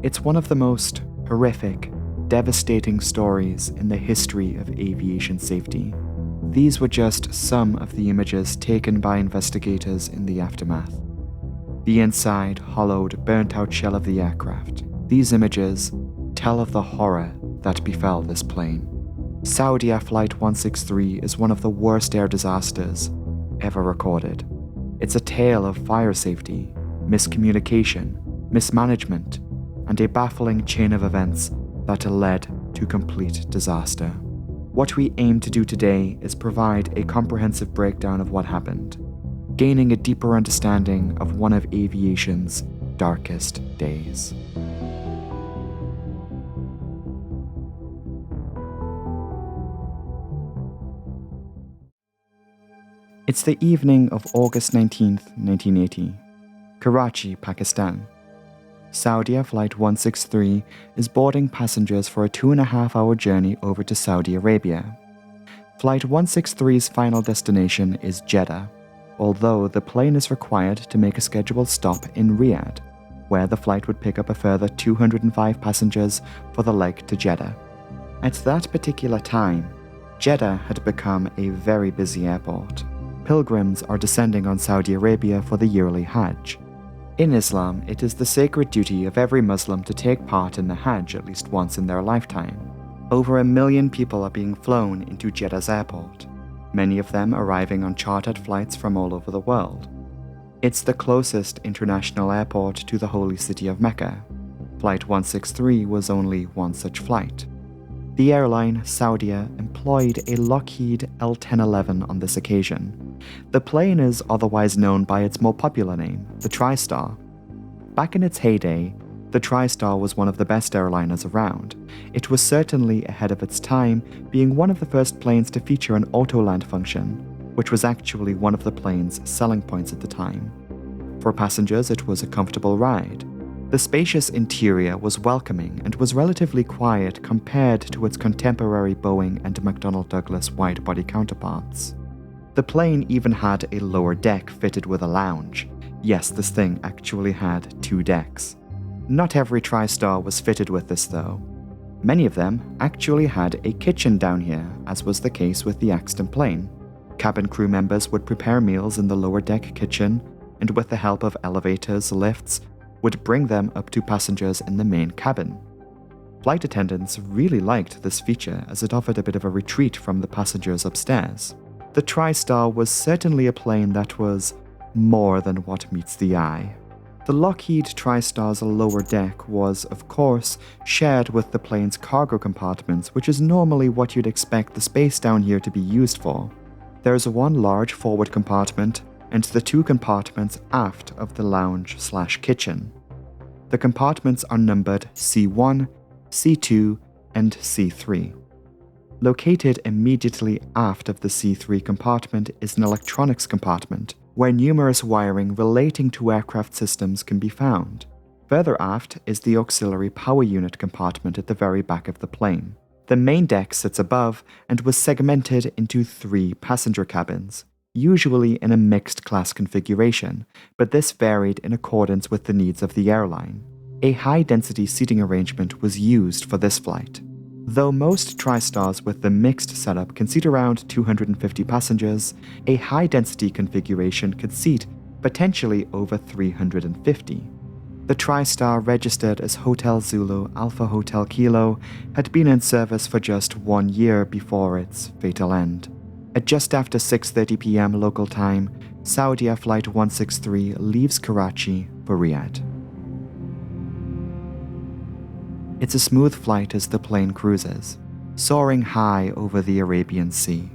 It's one of the most horrific, devastating stories in the history of aviation safety. These were just some of the images taken by investigators in the aftermath. The inside, hollowed, burnt-out shell of the aircraft. These images tell of the horror that befell this plane. Saudia Flight 163 is one of the worst air disasters ever recorded. It's a tale of fire safety, miscommunication, mismanagement, and a baffling chain of events that led to complete disaster. What we aim to do today is provide a comprehensive breakdown of what happened, gaining a deeper understanding of one of aviation's darkest days. It's the evening of August 19th, 1980, Karachi, Pakistan. Saudia Flight 163 is boarding passengers for a 2.5-hour journey over to Saudi Arabia. Flight 163's final destination is Jeddah, although the plane is required to make a scheduled stop in Riyadh, where the flight would pick up a further 205 passengers for the leg to Jeddah. At that particular time, Jeddah had become a very busy airport. Pilgrims are descending on Saudi Arabia for the yearly Hajj. In Islam, it is the sacred duty of every Muslim to take part in the Hajj at least once in their lifetime. Over 1 million people are being flown into Jeddah's airport, many of them arriving on chartered flights from all over the world. It's the closest international airport to the holy city of Mecca. Flight 163 was only one such flight. The airline, Saudia, employed a Lockheed L-1011 on this occasion. The plane is otherwise known by its more popular name, the TriStar. Back in its heyday, the TriStar was one of the best airliners around. It was certainly ahead of its time, being one of the first planes to feature an auto-land function, which was actually one of the plane's selling points at the time. For passengers, it was a comfortable ride. The spacious interior was welcoming and was relatively quiet compared to its contemporary Boeing and McDonnell Douglas wide-body counterparts. The plane even had a lower deck fitted with a lounge. Yes, this thing actually had 2 decks. Not every TriStar was fitted with this though. Many of them actually had a kitchen down here, as was the case with the accident plane. Cabin crew members would prepare meals in the lower deck kitchen, and with the help of elevators, lifts, would bring them up to passengers in the main cabin. Flight attendants really liked this feature as it offered a bit of a retreat from the passengers upstairs. The TriStar was certainly a plane that was more than what meets the eye. The Lockheed TriStar's lower deck was, of course, shared with the plane's cargo compartments, which is normally what you'd expect the space down here to be used for. There's one large forward compartment and the 2 compartments aft of the lounge/kitchen. The compartments are numbered C1, C2, and C3. Located immediately aft of the C3 compartment is an electronics compartment, where numerous wiring relating to aircraft systems can be found. Further aft is the auxiliary power unit compartment at the very back of the plane. The main deck sits above and was segmented into 3 passenger cabins, usually in a mixed-class configuration, but this varied in accordance with the needs of the airline. A high-density seating arrangement was used for this flight. Though most TriStars with the mixed setup can seat around 250 passengers, a high-density configuration could seat potentially over 350. The TriStar, registered as Hotel Zulu Alpha Hotel Kilo, had been in service for just 1 year before its fatal end. At just after 6:30 p.m. local time, Saudia Flight 163 leaves Karachi for Riyadh. It's a smooth flight as the plane cruises, soaring high over the Arabian Sea.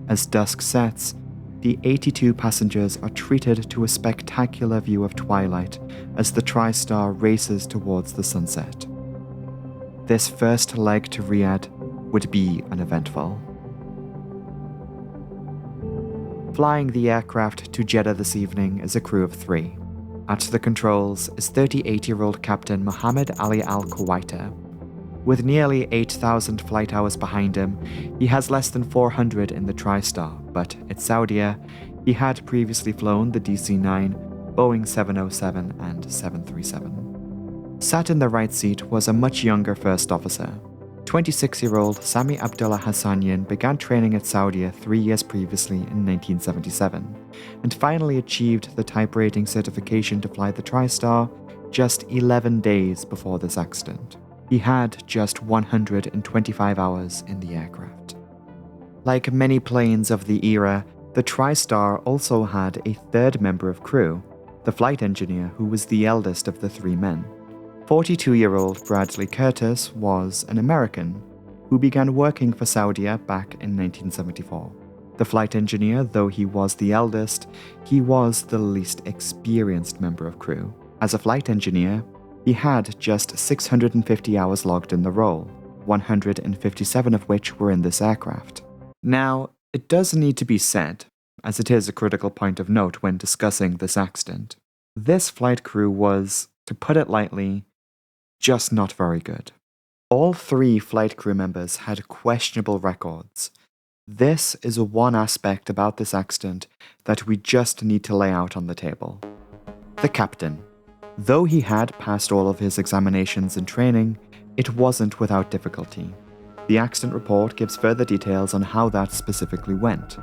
As dusk sets, the 82 passengers are treated to a spectacular view of twilight as the TriStar races towards the sunset. This first leg to Riyadh would be uneventful. Flying the aircraft to Jeddah this evening is a crew of 3. At the controls is 38-year-old Captain Mohammed Ali Al-Kuwaita. With nearly 8,000 flight hours behind him, he has less than 400 in the TriStar, but at Saudia, he had previously flown the DC-9, Boeing 707 and 737. Sat in the right seat was a much younger first officer. 26-year-old Sami Abdullah Hassanian began training at Saudia 3 years previously in 1977, and finally achieved the type rating certification to fly the TriStar just 11 days before this accident. He had just 125 hours in the aircraft. Like many planes of the era, the TriStar also had a third member of crew, the flight engineer who was the eldest of the three men. 42-year-old Bradley Curtis was an American who began working for Saudia back in 1974. The flight engineer, though he was the eldest, he was the least experienced member of crew. As a flight engineer, he had just 650 hours logged in the role, 157 of which were in this aircraft. Now, it does need to be said, as it is a critical point of note when discussing this accident, this flight crew was, to put it lightly, just not very good. All three flight crew members had questionable records. This is one aspect about this accident that we just need to lay out on the table. The captain. Though he had passed all of his examinations and training, it wasn't without difficulty. The accident report gives further details on how that specifically went.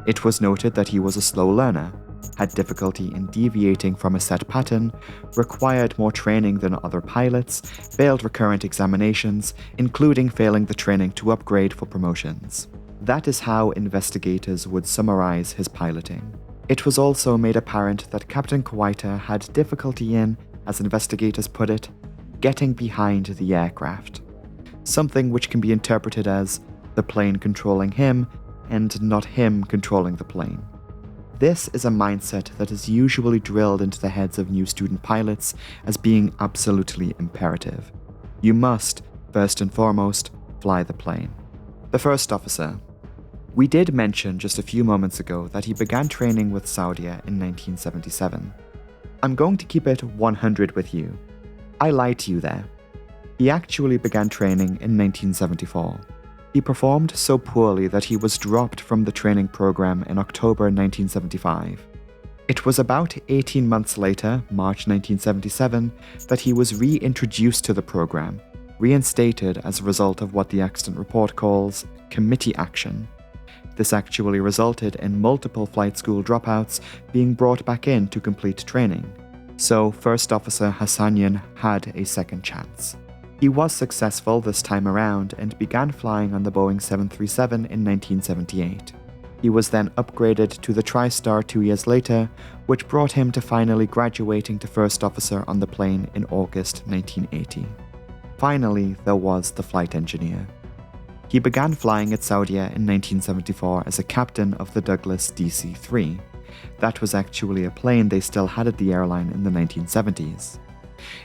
It was noted that he was a slow learner, had difficulty in deviating from a set pattern, required more training than other pilots, failed recurrent examinations, including failing the training to upgrade for promotions. That is how investigators would summarize his piloting. It was also made apparent that Captain Kuwaita had difficulty in, as investigators put it, getting behind the aircraft. Something which can be interpreted as the plane controlling him and not him controlling the plane. This is a mindset that is usually drilled into the heads of new student pilots as being absolutely imperative. You must, first and foremost, fly the plane. The first officer. We did mention just a few moments ago that he began training with Saudia in 1977. I'm going to keep it 100 with you. I lied to you there. He actually began training in 1974. He performed so poorly that he was dropped from the training program in October 1975. It was about 18 months later, March 1977, that he was reintroduced to the program, reinstated as a result of what the accident report calls committee action. This actually resulted in multiple flight school dropouts being brought back in to complete training, so First Officer Hassanian had a second chance. He was successful this time around and began flying on the Boeing 737 in 1978. He was then upgraded to the TriStar 2 years later, which brought him to finally graduating to First Officer on the plane in August 1980. Finally, there was the flight engineer. He began flying at Saudia in 1974 as a captain of the Douglas DC-3. That was actually a plane they still had at the airline in the 1970s.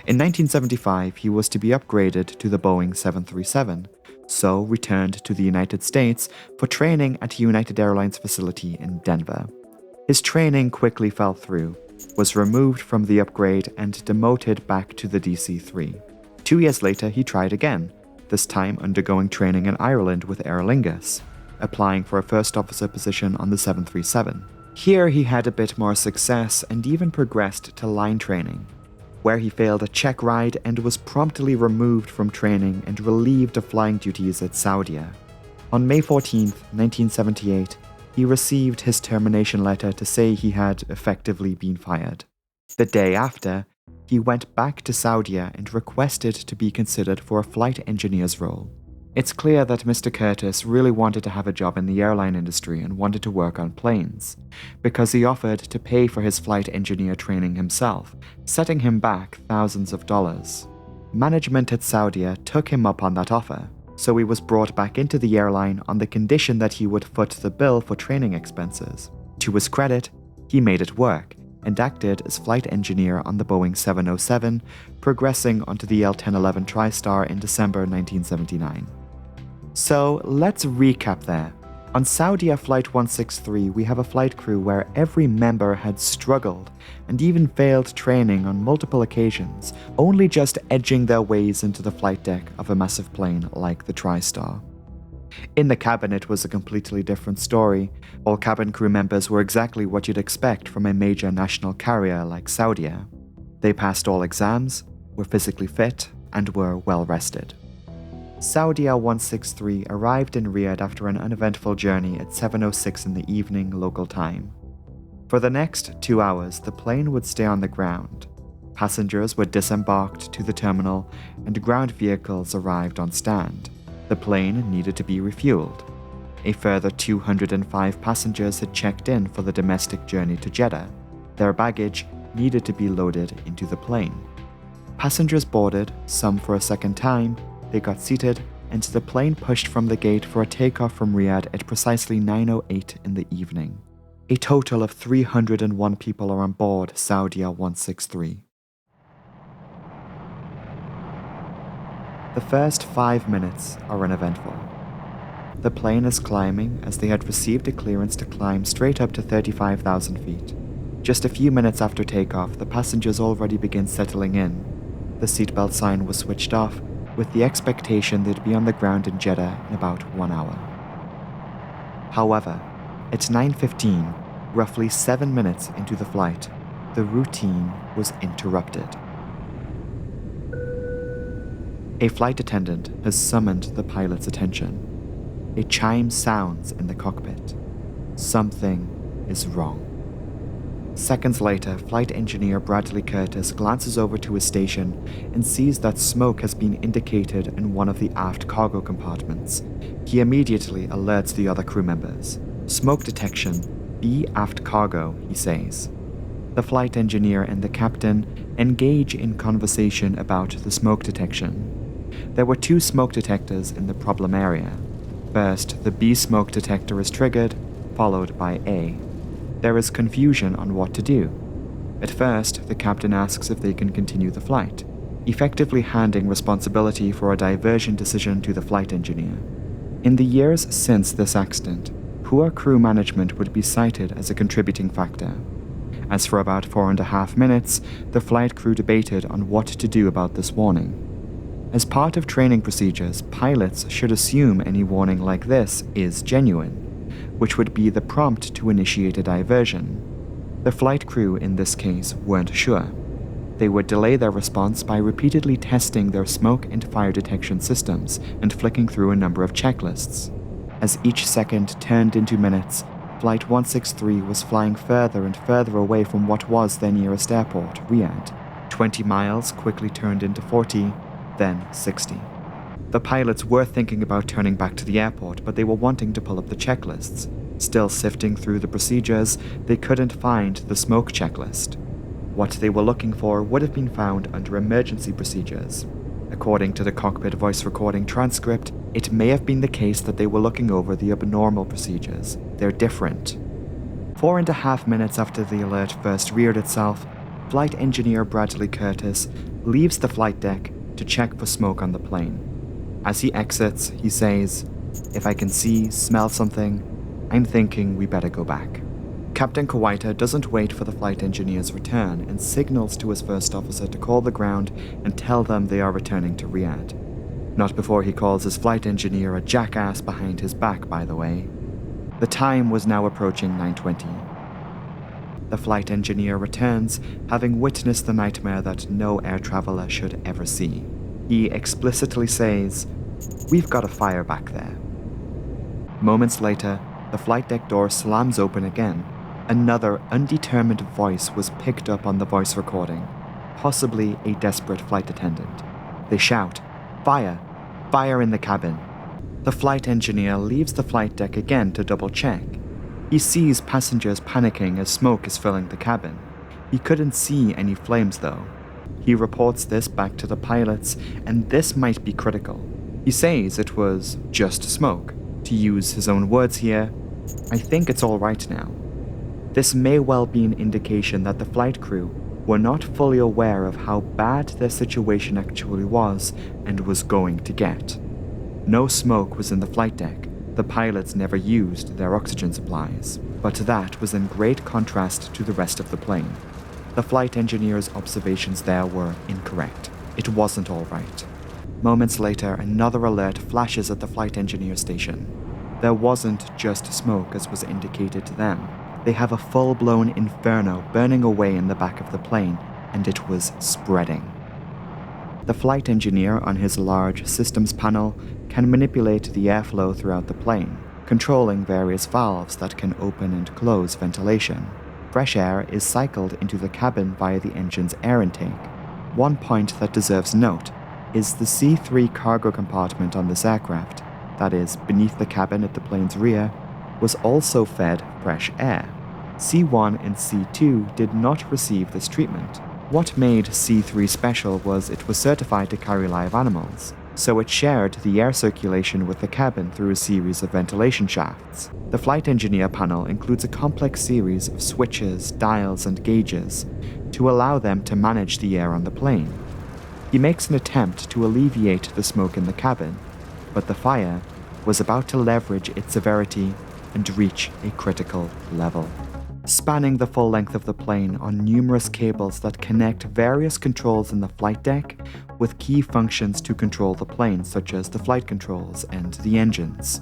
In 1975, he was to be upgraded to the Boeing 737, so returned to the United States for training at a United Airlines facility in Denver. His training quickly fell through, was removed from the upgrade and demoted back to the DC-3. 2 years later, he tried again, this time undergoing training in Ireland with Aer Lingus, applying for a first officer position on the 737. Here he had a bit more success and even progressed to line training, where he failed a check ride and was promptly removed from training and relieved of flying duties at Saudia. On May 14, 1978, he received his termination letter to say he had effectively been fired. The day after, he went back to Saudia and requested to be considered for a flight engineer's role. It's clear that Mr. Curtis really wanted to have a job in the airline industry and wanted to work on planes, because he offered to pay for his flight engineer training himself, setting him back thousands of dollars. Management at Saudia took him up on that offer, so he was brought back into the airline on the condition that he would foot the bill for training expenses. To his credit, he made it work and acted as flight engineer on the Boeing 707, progressing onto the L-1011 TriStar in December 1979. So let's recap there. On Saudia Flight 163, we have a flight crew where every member had struggled and even failed training on multiple occasions, only just edging their ways into the flight deck of a massive plane like the TriStar. In the cabin, it was a completely different story. All cabin crew members were exactly what you'd expect from a major national carrier like Saudia. They passed all exams, were physically fit, and were well rested. Saudia 163 arrived in Riyadh after an uneventful journey at 7:06 in the evening local time. For the next 2 hours, the plane would stay on the ground. Passengers were disembarked to the terminal, and ground vehicles arrived on stand. The plane needed to be refueled. A further 205 passengers had checked in for the domestic journey to Jeddah. Their baggage needed to be loaded into the plane. Passengers boarded, some for a second time, they got seated, and the plane pushed from the gate for a takeoff from Riyadh at precisely 9:08 in the evening. A total of 301 people are on board Saudia 163. The first 5 minutes are uneventful. The plane is climbing as they had received a clearance to climb straight up to 35,000 feet. Just a few minutes after takeoff, the passengers already begin settling in. The seatbelt sign was switched off, with the expectation they'd be on the ground in Jeddah in about 1 hour. However, at 9:15, roughly 7 minutes into the flight, the routine was interrupted. A flight attendant has summoned the pilot's attention. A chime sounds in the cockpit. Something is wrong. Seconds later, flight engineer Bradley Curtis glances over to his station and sees that smoke has been indicated in one of the aft cargo compartments. He immediately alerts the other crew members. "Smoke detection, be aft cargo," he says. The flight engineer and the captain engage in conversation about the smoke detection. There were 2 smoke detectors in the problem area. First, the B smoke detector is triggered, followed by A. There is confusion on what to do. At first, the captain asks if they can continue the flight, effectively handing responsibility for a diversion decision to the flight engineer. In the years since this accident, poor crew management would be cited as a contributing factor. As for about 4.5 minutes, the flight crew debated on what to do about this warning. As part of training procedures, pilots should assume any warning like this is genuine, which would be the prompt to initiate a diversion. The flight crew in this case weren't sure. They would delay their response by repeatedly testing their smoke and fire detection systems and flicking through a number of checklists. As each second turned into minutes, Flight 163 was flying further and further away from what was their nearest airport, Riyadh. 20 miles quickly turned into 40, then 60. The pilots were thinking about turning back to the airport, but they were wanting to pull up the checklists. Still sifting through the procedures, they couldn't find the smoke checklist. What they were looking for would have been found under emergency procedures. According to the cockpit voice recording transcript, it may have been the case that they were looking over the abnormal procedures. They're different. 4.5 minutes after the alert first reared itself, flight engineer Bradley Curtis leaves the flight deck to check for smoke on the plane. As he exits, he says, "If I can see, smell something, I'm thinking we better go back." Captain Kuwaita doesn't wait for the flight engineer's return and signals to his first officer to call the ground and tell them they are returning to Riyadh. Not before he calls his flight engineer a jackass behind his back, by the way. The time was now approaching 9:20. The flight engineer returns, having witnessed the nightmare that no air traveler should ever see. He explicitly says, "We've got a fire back there." Moments later, the flight deck door slams open again. Another undetermined voice was picked up on the voice recording, possibly a desperate flight attendant. They shout, "Fire! Fire in the cabin!" The flight engineer leaves the flight deck again to double check. He sees passengers panicking as smoke is filling the cabin. He couldn't see any flames though. He reports this back to the pilots, and this might be critical. He says it was just smoke. To use his own words here, "I think it's all right now." This may well be an indication that the flight crew were not fully aware of how bad their situation actually was and was going to get. No smoke was in the flight deck. The pilots never used their oxygen supplies, but that was in great contrast to the rest of the plane. The flight engineer's observations there were incorrect. It wasn't all right. Moments later, another alert flashes at the flight engineer station. There wasn't just smoke as was indicated to them. They have a full-blown inferno burning away in the back of the plane, and it was spreading. The flight engineer on his large systems panel can manipulate the airflow throughout the plane, controlling various valves that can open and close ventilation. Fresh air is cycled into the cabin via the engine's air intake. One point that deserves note is the C3 cargo compartment on this aircraft, that is, beneath the cabin at the plane's rear, was also fed fresh air. C1 and C2 did not receive this treatment. What made C3 special was it was certified to carry live animals, so it shared the air circulation with the cabin through a series of ventilation shafts. The flight engineer panel includes a complex series of switches, dials, and gauges to allow them to manage the air on the plane. He makes an attempt to alleviate the smoke in the cabin, but the fire was about to leverage its severity and reach a critical level. Spanning the full length of the plane are numerous cables that connect various controls in the flight deck with key functions to control the plane, such as the flight controls and the engines.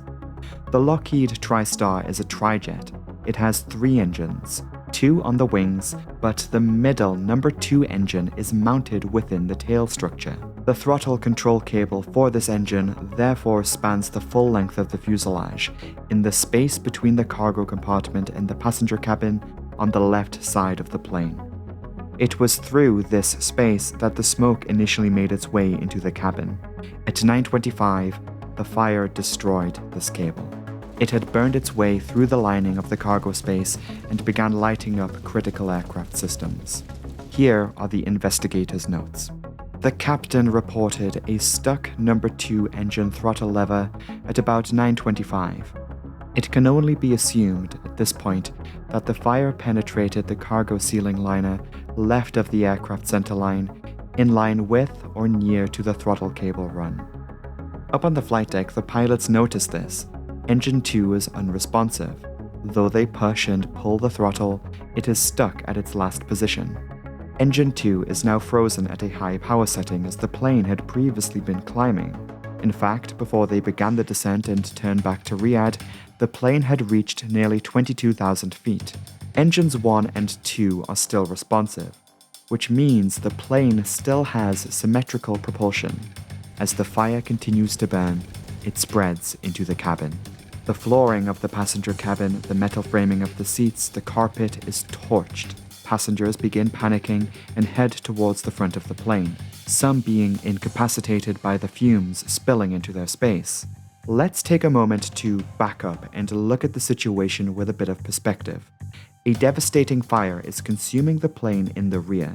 The Lockheed TriStar is a trijet. It has 3 engines, 2 on the wings, but the middle number 2 engine is mounted within the tail structure. The throttle control cable for this engine therefore spans the full length of the fuselage, in the space between the cargo compartment and the passenger cabin on the left side of the plane. It was through this space that the smoke initially made its way into the cabin. At 9:25, the fire destroyed this cable. It had burned its way through the lining of the cargo space and began lighting up critical aircraft systems. Here are the investigators' notes. The captain reported a stuck number 2 engine throttle lever at about 9:25. It can only be assumed at this point that the fire penetrated the cargo ceiling liner left of the aircraft centerline, in line with or near to the throttle cable run. Up on the flight deck, the pilots noticed this. Engine 2 is unresponsive. Though they push and pull the throttle, it is stuck at its last position. Engine 2 is now frozen at a high power setting as the plane had previously been climbing. In fact, before they began the descent and turned back to Riyadh, the plane had reached nearly 22,000 feet. Engines 1 and 2 are still responsive, which means the plane still has symmetrical propulsion. As the fire continues to burn, it spreads into the cabin. The flooring of the passenger cabin, the metal framing of the seats, the carpet is torched. Passengers begin panicking and head towards the front of the plane, some being incapacitated by the fumes spilling into their space. Let's take a moment to back up and look at the situation with a bit of perspective. A devastating fire is consuming the plane in the rear.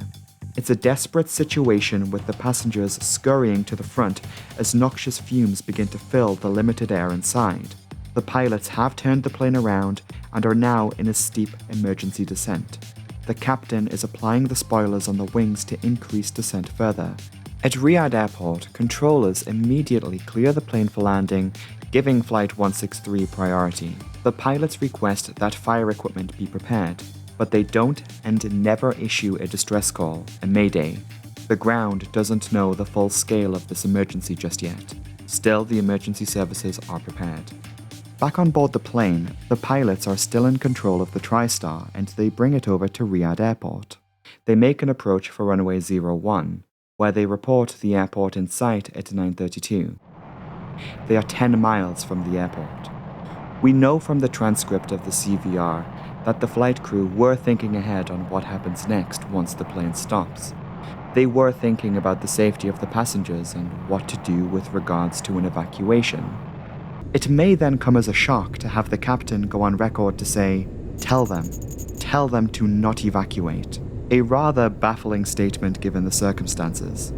It's a desperate situation with the passengers scurrying to the front as noxious fumes begin to fill the limited air inside. The pilots have turned the plane around and are now in a steep emergency descent. The captain is applying the spoilers on the wings to increase descent further. At Riyadh Airport, controllers immediately clear the plane for landing, giving Flight 163 priority. The pilots request that fire equipment be prepared, but they don't and never issue a distress call, a mayday. The ground doesn't know the full scale of this emergency just yet. Still, the emergency services are prepared. Back on board the plane, the pilots are still in control of the TriStar and they bring it over to Riyadh Airport. They make an approach for runway 01, where they report the airport in sight at 9:32. They are 10 miles from the airport. We know from the transcript of the CVR that the flight crew were thinking ahead on what happens next once the plane stops. They were thinking about the safety of the passengers and what to do with regards to an evacuation. It may then come as a shock to have the captain go on record to say, tell them to not evacuate. A rather baffling statement given the circumstances.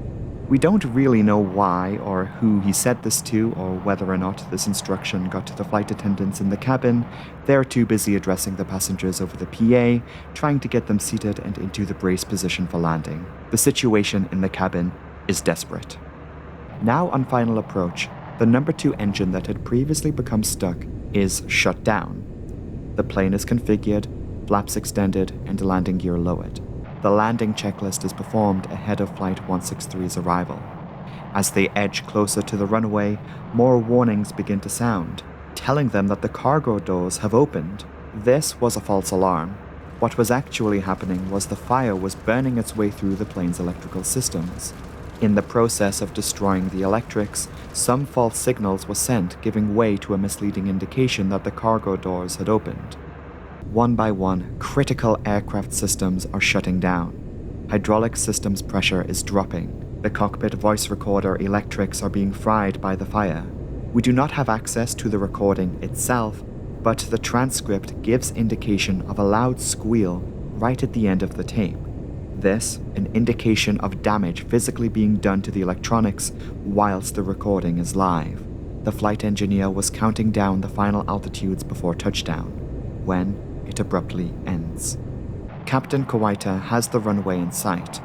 We don't really know why or who he said this to or whether or not this instruction got to the flight attendants in the cabin. They're too busy addressing the passengers over the PA, trying to get them seated and into the brace position for landing. The situation in the cabin is desperate. Now on final approach, the number 2 engine that had previously become stuck is shut down. The plane is configured, flaps extended, and landing gear lowered. The landing checklist is performed ahead of Flight 163's arrival. As they edge closer to the runway, more warnings begin to sound, telling them that the cargo doors have opened. This was a false alarm. What was actually happening was the fire was burning its way through the plane's electrical systems. In the process of destroying the electrics, some false signals were sent, giving way to a misleading indication that the cargo doors had opened. One by one, critical aircraft systems are shutting down. Hydraulic systems pressure is dropping. The cockpit voice recorder electrics are being fried by the fire. We do not have access to the recording itself, but the transcript gives indication of a loud squeal right at the end of the tape. This, an indication of damage physically being done to the electronics whilst the recording is live. The flight engineer was counting down the final altitudes before touchdown, when it abruptly ends. Captain Kawaita has the runway in sight.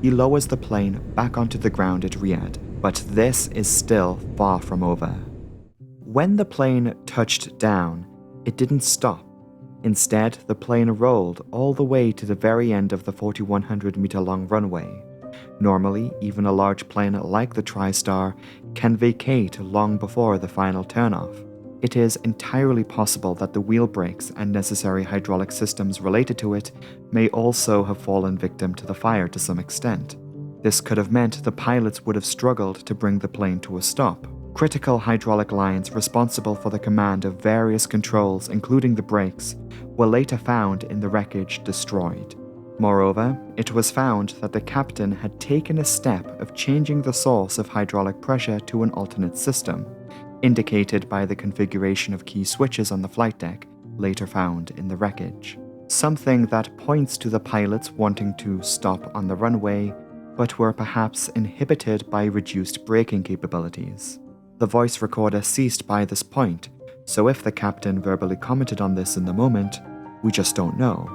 He lowers the plane back onto the ground at Riyadh, but this is still far from over. When the plane touched down, it didn't stop. Instead, the plane rolled all the way to the very end of the 4,100-meter-long runway. Normally, even a large plane like the TriStar can vacate long before the final turnoff. It is entirely possible that the wheel brakes and necessary hydraulic systems related to it may also have fallen victim to the fire to some extent. This could have meant the pilots would have struggled to bring the plane to a stop. Critical hydraulic lines responsible for the command of various controls, including the brakes, were later found in the wreckage destroyed. Moreover, it was found that the captain had taken a step of changing the source of hydraulic pressure to an alternate system, indicated by the configuration of key switches on the flight deck, later found in the wreckage. Something that points to the pilots wanting to stop on the runway, but were perhaps inhibited by reduced braking capabilities. The voice recorder ceased by this point, so if the captain verbally commented on this in the moment, we just don't know.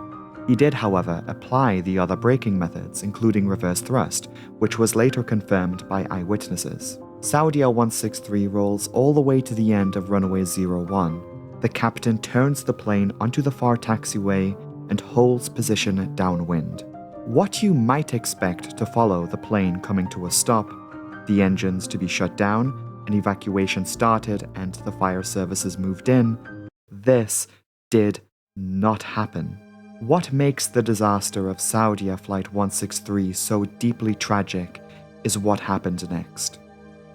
He did, however, apply the other braking methods, including reverse thrust, which was later confirmed by eyewitnesses. Saudia 163 rolls all the way to the end of runway 01. The captain turns the plane onto the far taxiway and holds position downwind. What you might expect to follow the plane coming to a stop, the engines to be shut down, an evacuation started and the fire services moved in, this did not happen. What makes the disaster of Saudia Flight 163 so deeply tragic is what happened next.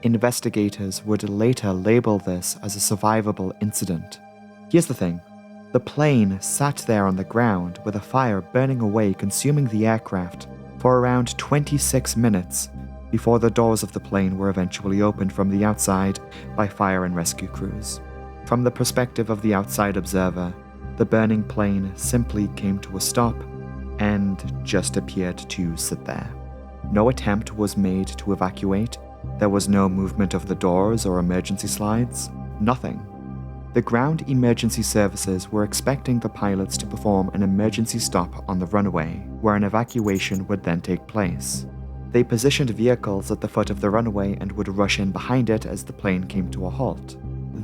Investigators would later label this as a survivable incident. Here's the thing. The plane sat there on the ground with a fire burning away, consuming the aircraft for around 26 minutes before the doors of the plane were eventually opened from the outside by fire and rescue crews. From the perspective of the outside observer, the burning plane simply came to a stop and just appeared to sit there. No attempt was made to evacuate. There was no movement of the doors or emergency slides. Nothing. The ground emergency services were expecting the pilots to perform an emergency stop on the runway, where an evacuation would then take place. They positioned vehicles at the foot of the runway and would rush in behind it as the plane came to a halt.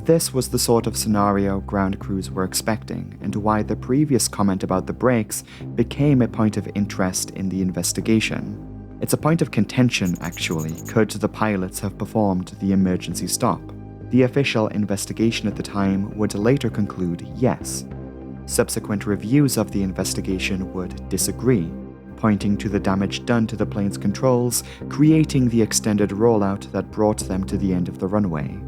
This was the sort of scenario ground crews were expecting, and why the previous comment about the brakes became a point of interest in the investigation. It's a point of contention, actually. Could the pilots have performed the emergency stop? The official investigation at the time would later conclude yes. Subsequent reviews of the investigation would disagree, pointing to the damage done to the plane's controls, creating the extended rollout that brought them to the end of the runway.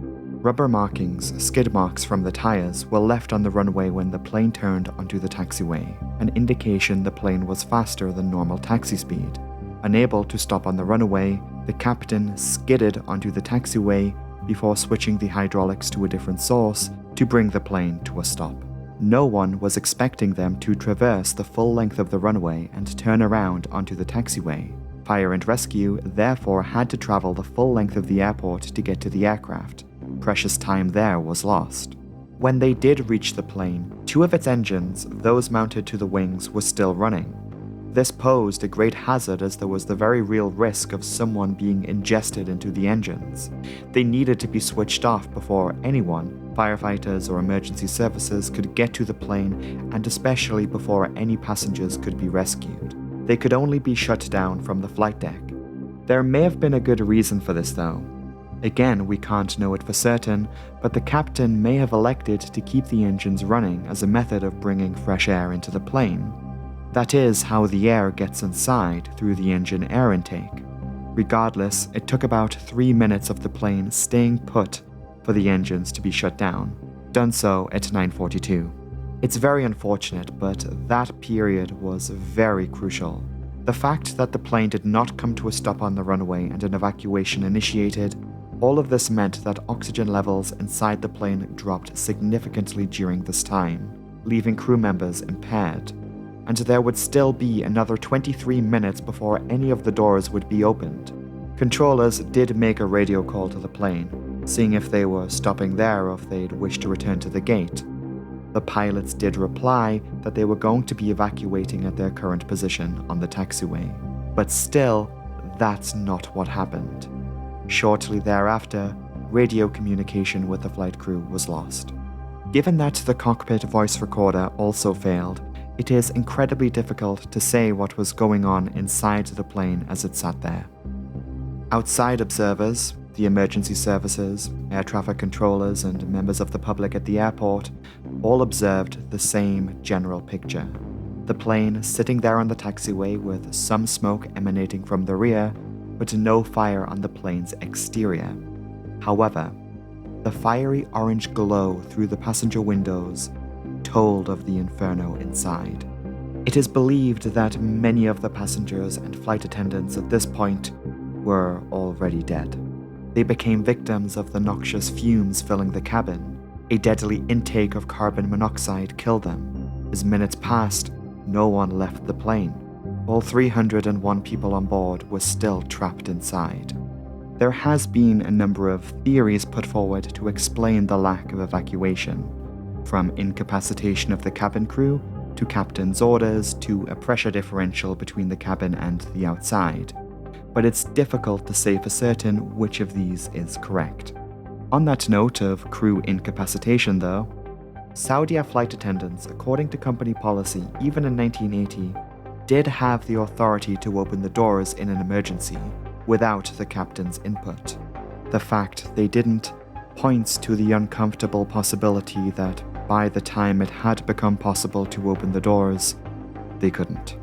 Rubber markings, skid marks from the tires, were left on the runway when the plane turned onto the taxiway, an indication the plane was faster than normal taxi speed. Unable to stop on the runway, the captain skidded onto the taxiway before switching the hydraulics to a different source to bring the plane to a stop. No one was expecting them to traverse the full length of the runway and turn around onto the taxiway. Fire and rescue therefore had to travel the full length of the airport to get to the aircraft. Precious time there was lost. When they did reach the plane, two of its engines, those mounted to the wings, were still running. This posed a great hazard as there was the very real risk of someone being ingested into the engines. They needed to be switched off before anyone, firefighters or emergency services, could get to the plane, and especially before any passengers could be rescued. They could only be shut down from the flight deck. There may have been a good reason for this though. Again, we can't know it for certain, but the captain may have elected to keep the engines running as a method of bringing fresh air into the plane. That is how the air gets inside, through the engine air intake. Regardless, it took about 3 minutes of the plane staying put for the engines to be shut down, done so at 9:42. It's very unfortunate, but that period was very crucial. The fact that the plane did not come to a stop on the runway and an evacuation initiated, all of this meant that oxygen levels inside the plane dropped significantly during this time, leaving crew members impaired. And there would still be another 23 minutes before any of the doors would be opened. Controllers did make a radio call to the plane, seeing if they were stopping there or if they'd wish to return to the gate. The pilots did reply that they were going to be evacuating at their current position on the taxiway. But still, that's not what happened. Shortly thereafter, radio communication with the flight crew was lost. Given that the cockpit voice recorder also failed, it is incredibly difficult to say what was going on inside the plane as it sat there. Outside observers, the emergency services, air traffic controllers, and members of the public at the airport all observed the same general picture. The plane sitting there on the taxiway with some smoke emanating from the rear, but no fire on the plane's exterior. However, the fiery orange glow through the passenger windows told of the inferno inside. It is believed that many of the passengers and flight attendants at this point were already dead. They became victims of the noxious fumes filling the cabin. A deadly intake of carbon monoxide killed them. As minutes passed, no one left the plane. All 301 people on board were still trapped inside. There has been a number of theories put forward to explain the lack of evacuation, from incapacitation of the cabin crew, to captain's orders, to a pressure differential between the cabin and the outside. But it's difficult to say for certain which of these is correct. On that note of crew incapacitation though, Saudia flight attendants, according to company policy, even in 1980, did have the authority to open the doors in an emergency without the captain's input. The fact they didn't points to the uncomfortable possibility that by the time it had become possible to open the doors, they couldn't.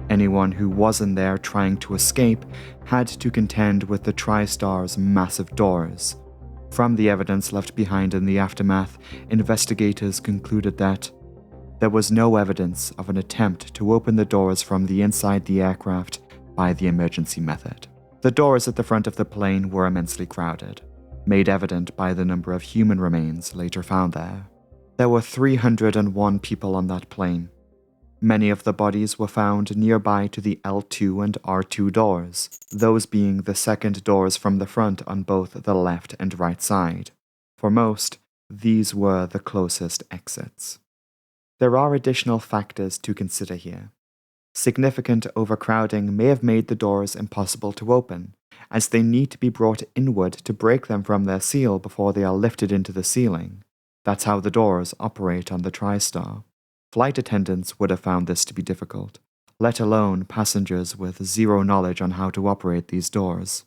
Anyone who wasn't there trying to escape had to contend with the TriStar's massive doors. From the evidence left behind in the aftermath, investigators concluded that there was no evidence of an attempt to open the doors from the inside the aircraft by the emergency method. The doors at the front of the plane were immensely crowded, made evident by the number of human remains later found there. There were 301 people on that plane. Many of the bodies were found nearby to the L2 and R2 doors, those being the second doors from the front on both the left and right side. For most, these were the closest exits. There are additional factors to consider here. Significant overcrowding may have made the doors impossible to open, as they need to be brought inward to break them from their seal before they are lifted into the ceiling. That's how the doors operate on the TriStar. Flight attendants would have found this to be difficult, let alone passengers with zero knowledge on how to operate these doors.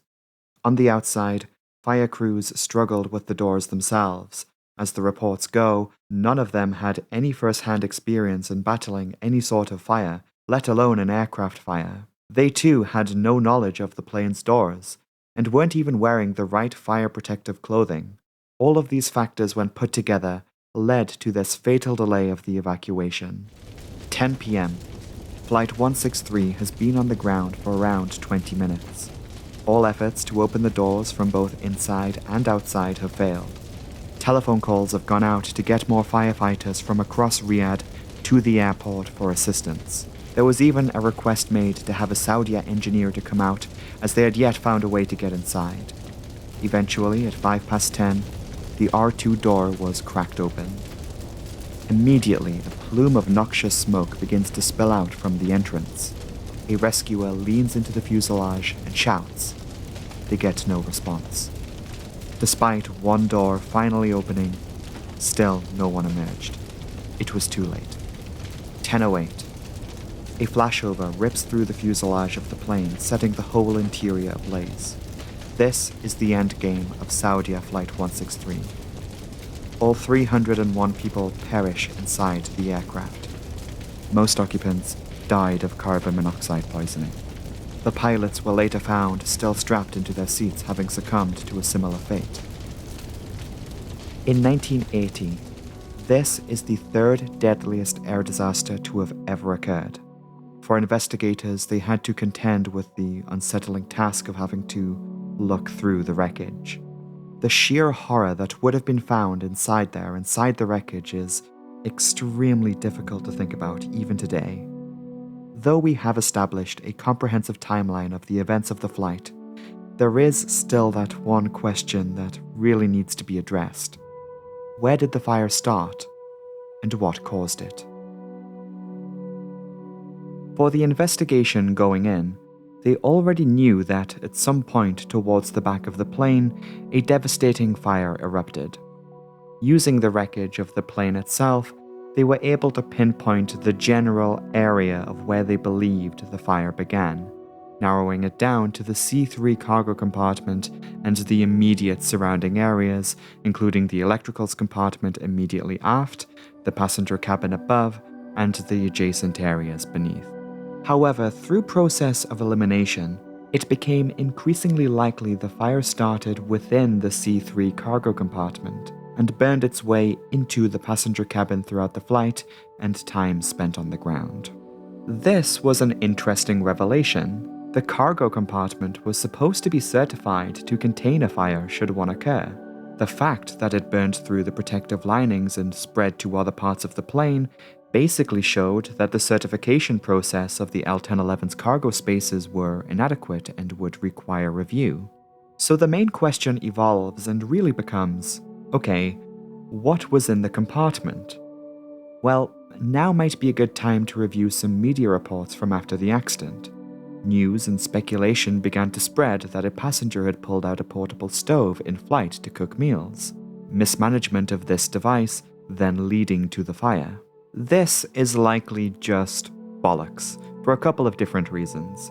On the outside, fire crews struggled with the doors themselves. As the reports go, none of them had any first-hand experience in battling any sort of fire, let alone an aircraft fire. They too had no knowledge of the plane's doors, and weren't even wearing the right fire protective clothing. All of these factors, when put together, led to this fatal delay of the evacuation. 10 p.m. Flight 163 has been on the ground for around 20 minutes. All efforts to open the doors from both inside and outside have failed. Telephone calls have gone out to get more firefighters from across Riyadh to the airport for assistance. There was even a request made to have a Saudia engineer to come out, as they had yet found a way to get inside. Eventually, at 10:05, the R2 door was cracked open. Immediately, a plume of noxious smoke begins to spill out from the entrance. A rescuer leans into the fuselage and shouts. They get no response. Despite one door finally opening, still no one emerged. It was too late. 10:08. A flashover rips through the fuselage of the plane, setting the whole interior ablaze. This is the endgame of Saudia Flight 163. All 301 people perish inside the aircraft. Most occupants died of carbon monoxide poisoning. The pilots were later found still strapped into their seats, having succumbed to a similar fate. In 1980, this is the third deadliest air disaster to have ever occurred. For investigators, they had to contend with the unsettling task of having to look through the wreckage. The sheer horror that would have been found inside the wreckage, is extremely difficult to think about even today. Though we have established a comprehensive timeline of the events of the flight, there is still that one question that really needs to be addressed. Where did the fire start, and what caused it? For the investigation going in, they already knew that at some point towards the back of the plane, a devastating fire erupted. Using the wreckage of the plane itself, they were able to pinpoint the general area of where they believed the fire began, narrowing it down to the C3 cargo compartment and the immediate surrounding areas, including the electricals compartment immediately aft, the passenger cabin above, and the adjacent areas beneath. However, through process of elimination, it became increasingly likely the fire started within the C3 cargo compartment and burned its way into the passenger cabin throughout the flight and time spent on the ground. This was an interesting revelation. The cargo compartment was supposed to be certified to contain a fire should one occur. The fact that it burned through the protective linings and spread to other parts of the plane basically showed that the certification process of the L-1011's cargo spaces were inadequate and would require review. So the main question evolves and really becomes, okay, what was in the compartment? Well, now might be a good time to review some media reports from after the accident. News and speculation began to spread that a passenger had pulled out a portable stove in flight to cook meals. Mismanagement of this device then leading to the fire. This is likely just bollocks, for a couple of different reasons.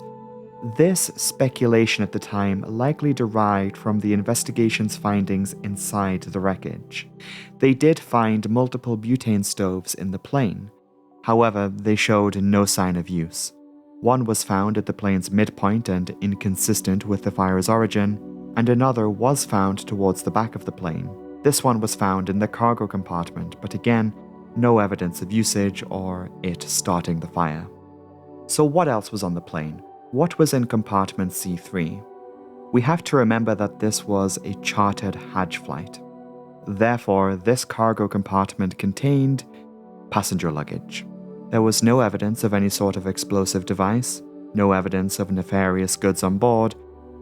This speculation at the time likely derived from the investigation's findings inside the wreckage. They did find multiple butane stoves in the plane. However, they showed no sign of use. One was found at the plane's midpoint and inconsistent with the fire's origin, and another was found towards the back of the plane. This one was found in the cargo compartment, but again, no evidence of usage or it starting the fire. So what else was on the plane? What was in compartment C3? We have to remember that this was a chartered Hajj flight. Therefore, this cargo compartment contained passenger luggage. There was no evidence of any sort of explosive device, no evidence of nefarious goods on board,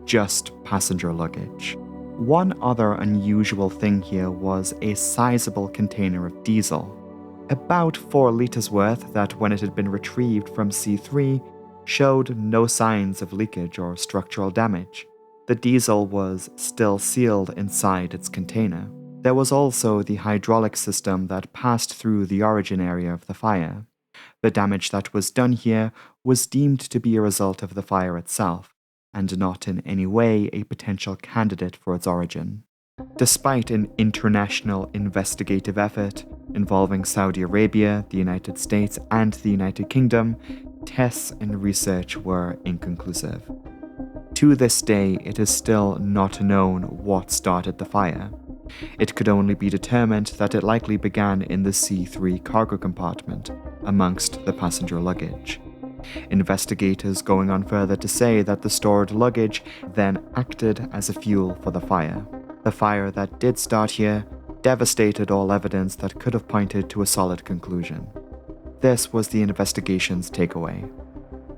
just passenger luggage. One other unusual thing here was a sizable container of diesel. About 4 liters worth that, when it had been retrieved from C3, showed no signs of leakage or structural damage. The diesel was still sealed inside its container. There was also the hydraulic system that passed through the origin area of the fire. The damage that was done here was deemed to be a result of the fire itself, and not in any way a potential candidate for its origin. Despite an international investigative effort involving Saudi Arabia, the United States, and the United Kingdom, tests and research were inconclusive. To this day, it is still not known what started the fire. It could only be determined that it likely began in the C3 cargo compartment, amongst the passenger luggage. Investigators going on further to say that the stored luggage then acted as a fuel for the fire. The fire that did start here devastated all evidence that could have pointed to a solid conclusion. This was the investigation's takeaway.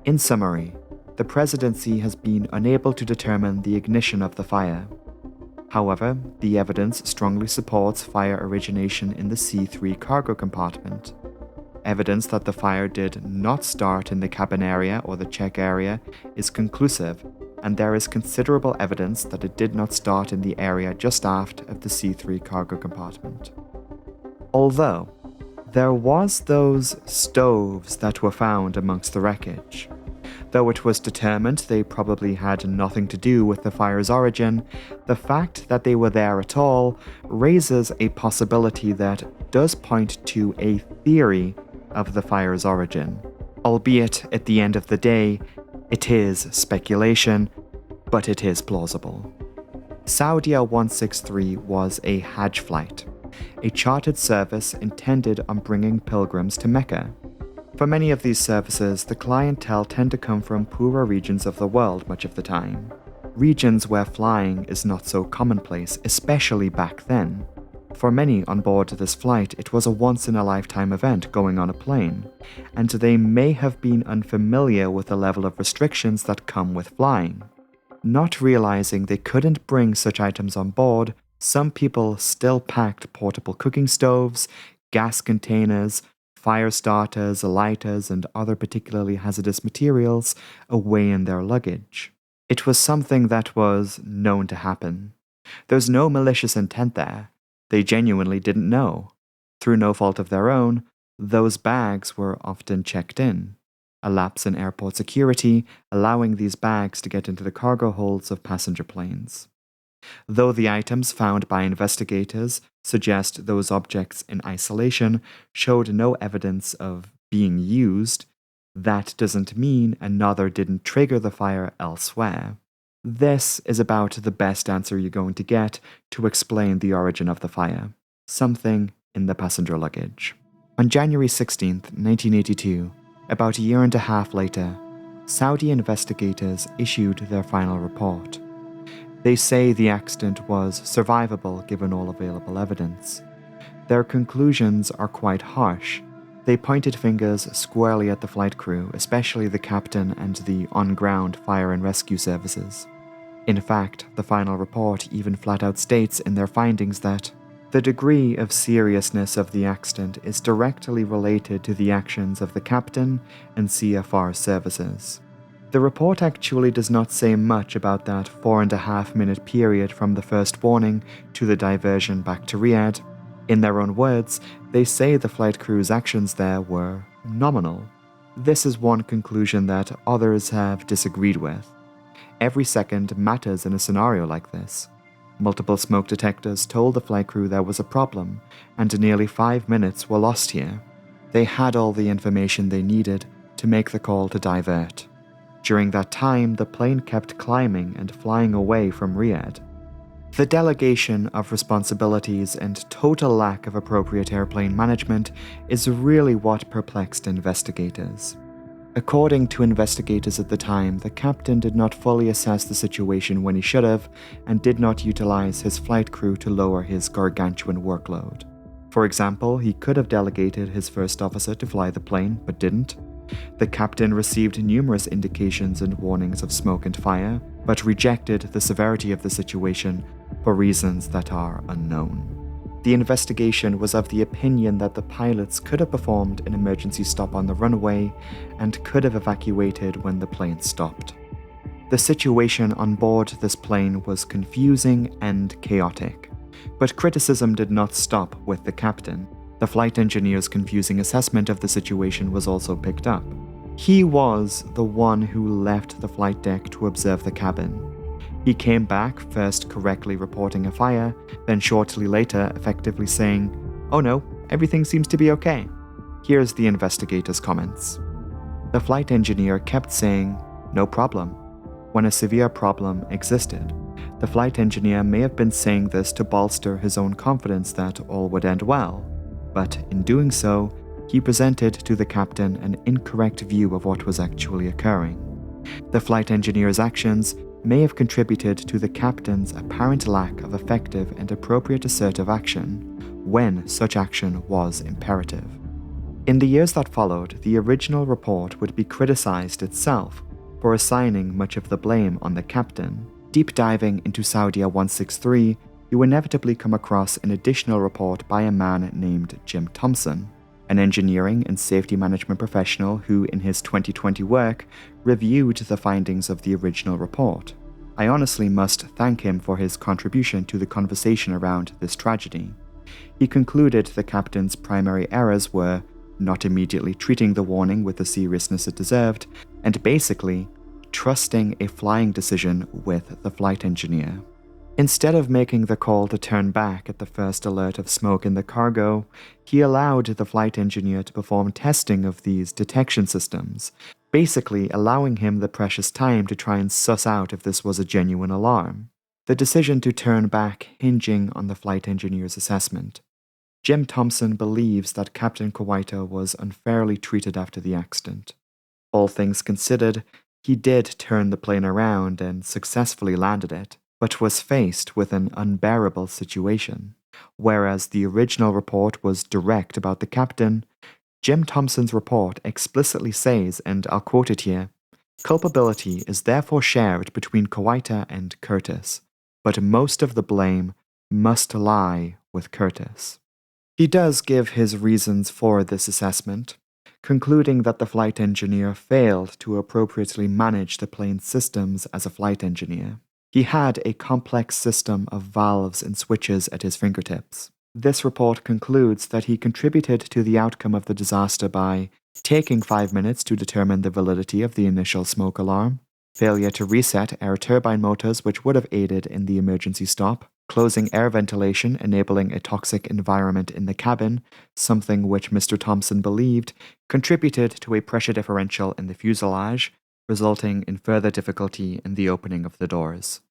In summary, the presidency has been unable to determine the ignition of the fire. However, the evidence strongly supports fire origination in the C3 cargo compartment. Evidence that the fire did not start in the cabin area or the check area is conclusive, and there is considerable evidence that it did not start in the area just aft of the C3 cargo compartment. Although, there was those stoves that were found amongst the wreckage. Though it was determined they probably had nothing to do with the fire's origin, the fact that they were there at all raises a possibility that does point to a theory of the fire's origin. Albeit, at the end of the day, It is speculation, but it is plausible. Saudia 163 was a Hajj flight, a chartered service intended on bringing pilgrims to Mecca. For many of these services, the clientele tend to come from poorer regions of the world much of the time, regions where flying is not so commonplace, especially back then. For many on board this flight, it was a once-in-a-lifetime event going on a plane, and they may have been unfamiliar with the level of restrictions that come with flying. Not realizing they couldn't bring such items on board, some people still packed portable cooking stoves, gas containers, fire starters, lighters, and other particularly hazardous materials away in their luggage. It was something that was known to happen. There's no malicious intent there. They genuinely didn't know. Through no fault of their own, those bags were often checked in. A lapse in airport security, allowing these bags to get into the cargo holds of passenger planes. Though the items found by investigators suggest those objects in isolation showed no evidence of being used, that doesn't mean another didn't trigger the fire elsewhere. This is about the best answer you're going to get to explain the origin of the fire. Something in the passenger luggage. On January 16, 1982, about a year and a half later, Saudi investigators issued their final report. They say the accident was survivable given all available evidence. Their conclusions are quite harsh. They pointed fingers squarely at the flight crew, especially the captain and the on-ground fire and rescue services. In fact, the final report even flat out states in their findings that the degree of seriousness of the accident is directly related to the actions of the captain and CFR services. The report actually does not say much about that 4.5-minute period from the first warning to the diversion back to Riyadh. In their own words, they say the flight crew's actions there were nominal. This is one conclusion that others have disagreed with. Every second matters in a scenario like this. Multiple smoke detectors told the flight crew there was a problem, and nearly 5 minutes were lost here. They had all the information they needed to make the call to divert. During that time, the plane kept climbing and flying away from Riyadh. The delegation of responsibilities and total lack of appropriate airplane management is really what perplexed investigators. According to investigators at the time, the captain did not fully assess the situation when he should have, and did not utilize his flight crew to lower his gargantuan workload. For example, he could have delegated his first officer to fly the plane, but didn't. The captain received numerous indications and warnings of smoke and fire, but rejected the severity of the situation for reasons that are unknown. The investigation was of the opinion that the pilots could have performed an emergency stop on the runway and could have evacuated when the plane stopped. The situation on board this plane was confusing and chaotic, but criticism did not stop with the captain. The flight engineer's confusing assessment of the situation was also picked up. He was the one who left the flight deck to observe the cabin. He came back, first correctly reporting a fire, then shortly later effectively saying, "Oh no, everything seems to be okay." Here's the investigator's comments. The flight engineer kept saying, "No problem," when a severe problem existed. The flight engineer may have been saying this to bolster his own confidence that all would end well, but in doing so, he presented to the captain an incorrect view of what was actually occurring. The flight engineer's actions may have contributed to the captain's apparent lack of effective and appropriate assertive action when such action was imperative. In the years that followed, the original report would be criticized itself for assigning much of the blame on the captain. Deep diving into Saudia 163, you inevitably come across an additional report by a man named Jim Thompson, an engineering and safety management professional who, in his 2020 work, reviewed the findings of the original report. I honestly must thank him for his contribution to the conversation around this tragedy. He concluded the captain's primary errors were not immediately treating the warning with the seriousness it deserved, and basically trusting a flying decision with the flight engineer. Instead of making the call to turn back at the first alert of smoke in the cargo, he allowed the flight engineer to perform testing of these detection systems. basically allowing him the precious time to try and suss out if this was a genuine alarm. The decision to turn back hinging on the flight engineer's assessment. Jim Thompson believes that Captain Kawaita was unfairly treated after the accident. All things considered, he did turn the plane around and successfully landed it, but was faced with an unbearable situation. Whereas the original report was direct about the captain, Jim Thompson's report explicitly says, and I'll quote it here, "Culpability is therefore shared between Kawaita and Curtis, but most of the blame must lie with Curtis." He does give his reasons for this assessment, concluding that the flight engineer failed to appropriately manage the plane's systems as a flight engineer. He had a complex system of valves and switches at his fingertips. This report concludes that he contributed to the outcome of the disaster by taking 5 minutes to determine the validity of the initial smoke alarm, failure to reset air turbine motors which would have aided in the emergency stop, closing air ventilation enabling a toxic environment in the cabin, something which Mr. Thompson believed contributed to a pressure differential in the fuselage, resulting in further difficulty in the opening of the doors.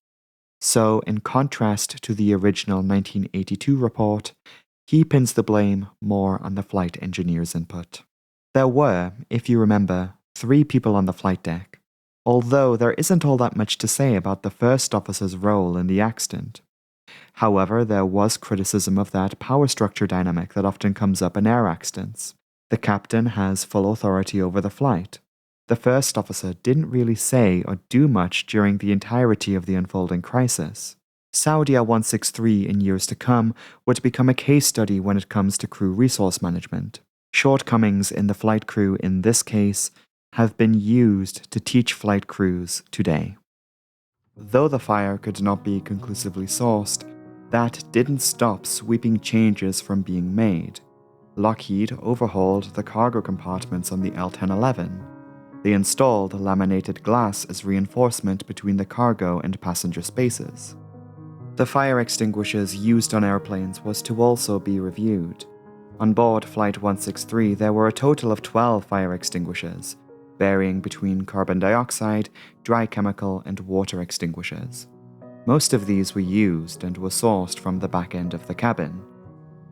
So, in contrast to the original 1982 report, he pins the blame more on the flight engineer's input. There were, if you remember, 3 people on the flight deck, although there isn't all that much to say about the first officer's role in the accident. However, there was criticism of that power structure dynamic that often comes up in air accidents. The captain has full authority over the flight. The first officer didn't really say or do much during the entirety of the unfolding crisis. Saudia 163 in years to come would become a case study when it comes to crew resource management. Shortcomings in the flight crew in this case have been used to teach flight crews today. Though the fire could not be conclusively sourced, that didn't stop sweeping changes from being made. Lockheed overhauled the cargo compartments on the L-1011. They installed laminated glass as reinforcement between the cargo and passenger spaces. The fire extinguishers used on airplanes was to also be reviewed. On board Flight 163, there were a total of 12 fire extinguishers, varying between carbon dioxide, dry chemical, and water extinguishers. Most of these were used and were sourced from the back end of the cabin.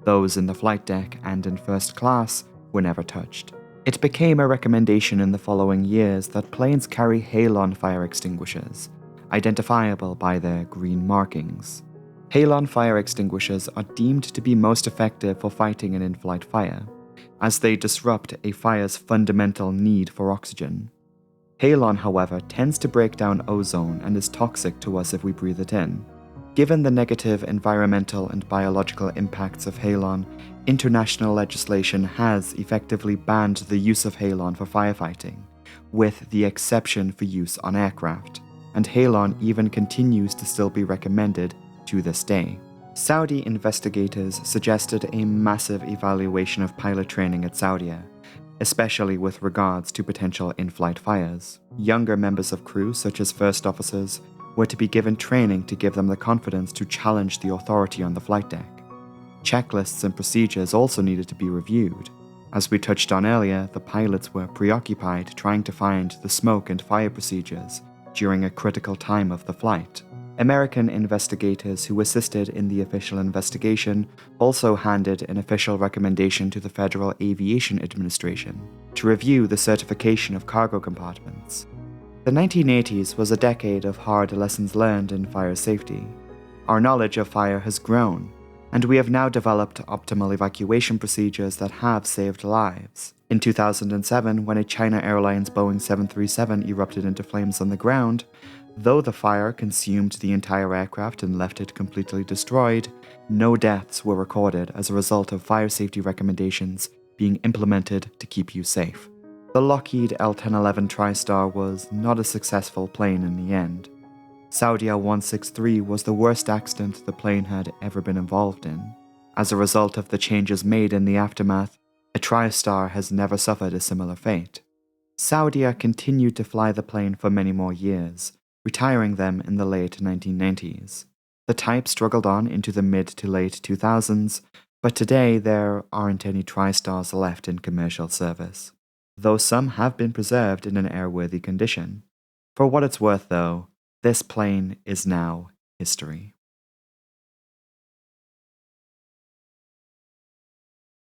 Those in the flight deck and in first class were never touched. It became a recommendation in the following years that planes carry halon fire extinguishers, identifiable by their green markings. Halon fire extinguishers are deemed to be most effective for fighting an in-flight fire, as they disrupt a fire's fundamental need for oxygen. Halon, however, tends to break down ozone and is toxic to us if we breathe it in. Given the negative environmental and biological impacts of halon, international legislation has effectively banned the use of halon for firefighting, with the exception for use on aircraft, and halon even continues to still be recommended to this day. Saudi investigators suggested a massive evaluation of pilot training at Saudia, especially with regards to potential in-flight fires. Younger members of crew, such as first officers, were to be given training to give them the confidence to challenge the authority on the flight deck. Checklists and procedures also needed to be reviewed. As we touched on earlier, the pilots were preoccupied trying to find the smoke and fire procedures during a critical time of the flight. American investigators who assisted in the official investigation also handed an official recommendation to the Federal Aviation Administration to review the certification of cargo compartments. The 1980s was a decade of hard lessons learned in fire safety. Our knowledge of fire has grown, and we have now developed optimal evacuation procedures that have saved lives. In 2007, when a China Airlines Boeing 737 erupted into flames on the ground, though the fire consumed the entire aircraft and left it completely destroyed, no deaths were recorded as a result of fire safety recommendations being implemented to keep you safe. The Lockheed L-1011 TriStar was not a successful plane in the end. Saudia 163 was the worst accident the plane had ever been involved in. As a result of the changes made in the aftermath, a TriStar has never suffered a similar fate. Saudia continued to fly the plane for many more years, retiring them in the late 1990s. The type struggled on into the mid to late 2000s, but today there aren't any TriStars left in commercial service. though some have been preserved in an airworthy condition. For what it's worth, though, this plane is now history.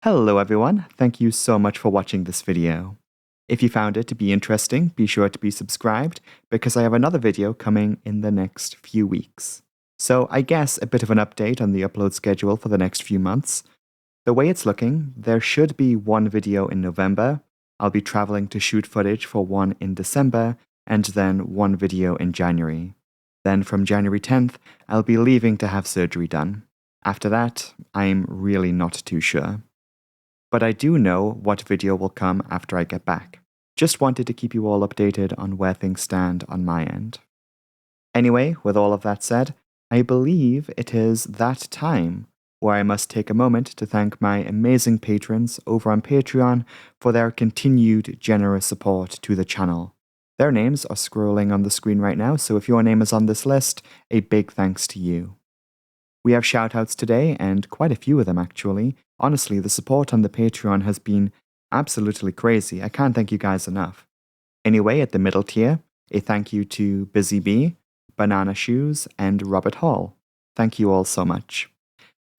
Hello everyone, thank you so much for watching this video. If you found it to be interesting, be sure to be subscribed because I have another video coming in the next few weeks. So I guess a bit of an update on the upload schedule for the next few months. The way it's looking, there should be one video in November. I'll be traveling to shoot footage for one in December, and then one video in January. Then from January 10th, I'll be leaving to have surgery done. After that, I'm really not too sure. But I do know what video will come after I get back. Just wanted to keep you all updated on where things stand on my end. Anyway, with all of that said, I believe it is that time where I must take a moment to thank my amazing patrons over on Patreon for their continued generous support to the channel. Their names are scrolling on the screen right now, so if your name is on this list, a big thanks to you. We have shoutouts today, and quite a few of them actually. Honestly, the support on the Patreon has been absolutely crazy. I can't thank you guys enough. Anyway, at the middle tier, a thank you to Busy Bee, Banana Shoes, and Robert Hall. Thank you all so much.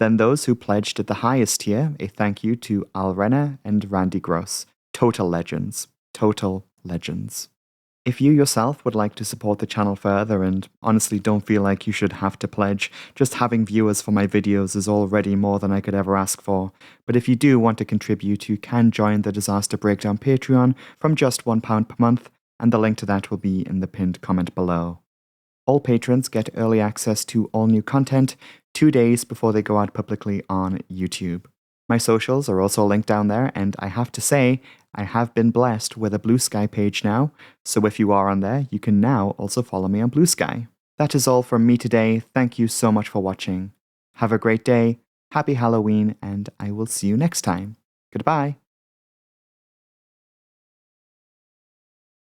Then those who pledged at the highest tier, a thank you to Al Renner and Randy Gross. Total legends. Total legends. If you yourself would like to support the channel further and honestly don't feel like you should have to pledge, just having viewers for my videos is already more than I could ever ask for. But if you do want to contribute, you can join the Disaster Breakdown Patreon from just £1 per month, and the link to that will be in the pinned comment below. All patrons get early access to all new content 2 days before they go out publicly on YouTube. My socials are also linked down there, and I have to say, I have been blessed with a Blue Sky page now, so if you are on there, you can now also follow me on Blue Sky. That is all from me today. Thank you so much for watching. Have a great day, happy Halloween, and I will see you next time. Goodbye.